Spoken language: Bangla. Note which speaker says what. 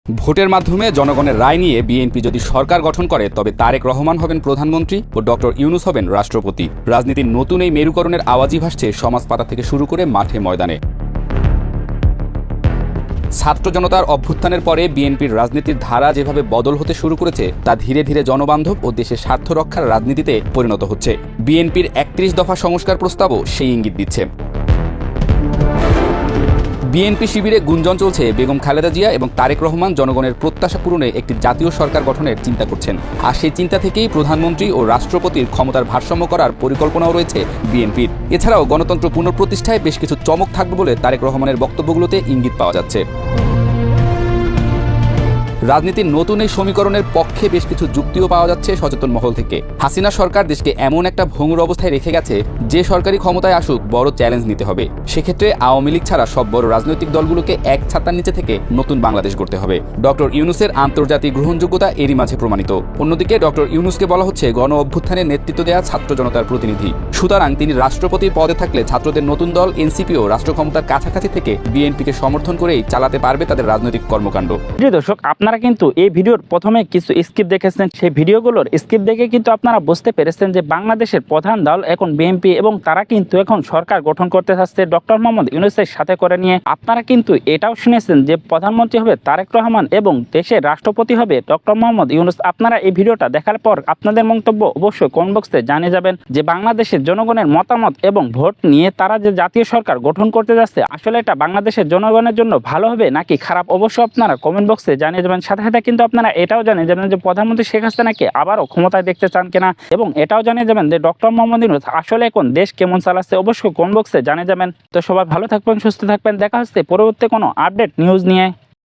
Speaker 1: ভোটের মাধ্যমে জনগণের রায় নিয়ে বিএনপি যদি সরকার গঠন করে তবে তারেক রহমান হবেন প্রধানমন্ত্রী ও ডক্টর ইউনূস হবেন রাষ্ট্রপতি। রাজনীতির নতুন এই মেরুকরণের আওয়াজই ভাসছে সমাজ পাতা থেকে শুরু করে মাঠে ময়দানে। ছাত্র জনতার অভ্যুত্থানের পরে বিএনপির রাজনীতির ধারা যেভাবে বদল হতে শুরু করেছে তা ধীরে ধীরে জনবান্ধব ও দেশের স্বার্থ রক্ষার রাজনীতিতে পরিণত হচ্ছে। বিএনপির ৩১ দফা সংস্কার প্রস্তাবও সেই ইঙ্গিত দিচ্ছে। বিএনপি শিবিরে গুঞ্জন চলছে বেগম খালেদা জিয়া এবং তারেক রহমান জনগণের প্রত্যাশা পূরণে একটি জাতীয় সরকার গঠনের চিন্তা করছেন। আর সেই চিন্তা থেকেই প্রধানমন্ত্রী ও রাষ্ট্রপতির ক্ষমতার ভারসাম্য করার পরিকল্পনাও রয়েছে বিএনপির। এছাড়াও গণতন্ত্র পুনঃপ্রতিষ্ঠায় বেশ কিছু চমক থাকবে বলে তারেক রহমানের বক্তব্যগুলোতে ইঙ্গিত পাওয়া যাচ্ছে। রাজনীতির নতুন এই সমীকরণের পক্ষে বেশ কিছু যুক্তিও পাওয়া যাচ্ছে সচেতন মহল থেকে। হাসিনা সরকার দেশকে এমন একটা ভঙ্গুর অবস্থায় রেখে গেছে যে সরকারি ক্ষমতায় আসুক বড় চ্যালেঞ্জ নিতে হবে। সেক্ষেত্রে আওয়ামী লীগ ছাড়া সব বড় রাজনৈতিক দলগুলোকে এক ছাতার নিচে থেকে নতুন বাংলাদেশ গড়তে হবে। ডক্টর ইউনূসের আন্তর্জাতিক গ্রহণযোগ্যতা এরই মাঝে প্রমাণিত। অন্যদিকে ডক্টর ইউনূসকে বলা হচ্ছে গণ অভ্যুত্থানে নেতৃত্ব দেওয়া ছাত্র জনতার প্রতিনিধি। সুতরাং তিনি রাষ্ট্রপতির পদে থাকলে ছাত্রদের নতুন দল এনসিপিও রাষ্ট্র ক্ষমতার কাছাকাছি থেকে বিএনপিকে সমর্থন করেই চালাতে পারবে তাদের রাজনৈতিক কর্মকাণ্ড।
Speaker 2: প্রিয় দর্শক, আপনারা কিন্তু এই ভিডিওর প্রথমে কিছু স্ক্রিপ্ট দেখেছেন। সেই ভিডিওগুলোর স্ক্রিপ্ট দেখে কিন্তু আপনারা বুঝতে পেরেছেন যে বাংলাদেশের প্রধান দল এখন বিএনপি এবং তারা কিন্তু এখন সরকার গঠন করতে চাচ্ছে ডক্টর মোহাম্মদ ইউনূসের সাথে করে নিয়ে। আপনারা কিন্তু এটাও শুনেছেন যে প্রধানমন্ত্রী হবে তারেক রহমান এবং দেশের রাষ্ট্রপতি হবে ডক্টর মোহাম্মদ ইউনূস। আপনারা এই ভিডিওটা দেখার পর আপনাদের মন্তব্য অবশ্যই কমেন্ট বক্সে জানিয়ে যাবেন যে বাংলাদেশের জনগণের মতামত এবং ভোট নিয়ে তারা যে জাতীয় সরকার গঠন করতে যাচ্ছে আসলে এটা বাংলাদেশের জনগণের জন্য ভালো হবে নাকি খারাপ, অবশ্যই আপনারা কমেন্ট বক্সে জানিয়ে যাবেন। সাথে সাথে কিন্তু আপনারা এটাও জানিয়ে যাবেন যে প্রধানমন্ত্রী শেখ হাসিনাকে আবারও ক্ষমতায় দেখতে চান কিনা, এবং এটাও জানিয়ে যাবেন যে ডক্টর মোহাম্মদ ইউনূস আসলে এখন দেশ কেমন চালাচ্ছে, অবশ্যই কমেন্ট বক্সে জানিয়ে যাবেন। তো সবাই ভালো থাকবেন, সুস্থ থাকবেন, দেখা হচ্ছে পরবর্তী কোনো আপডেট নিউজ নিয়ে।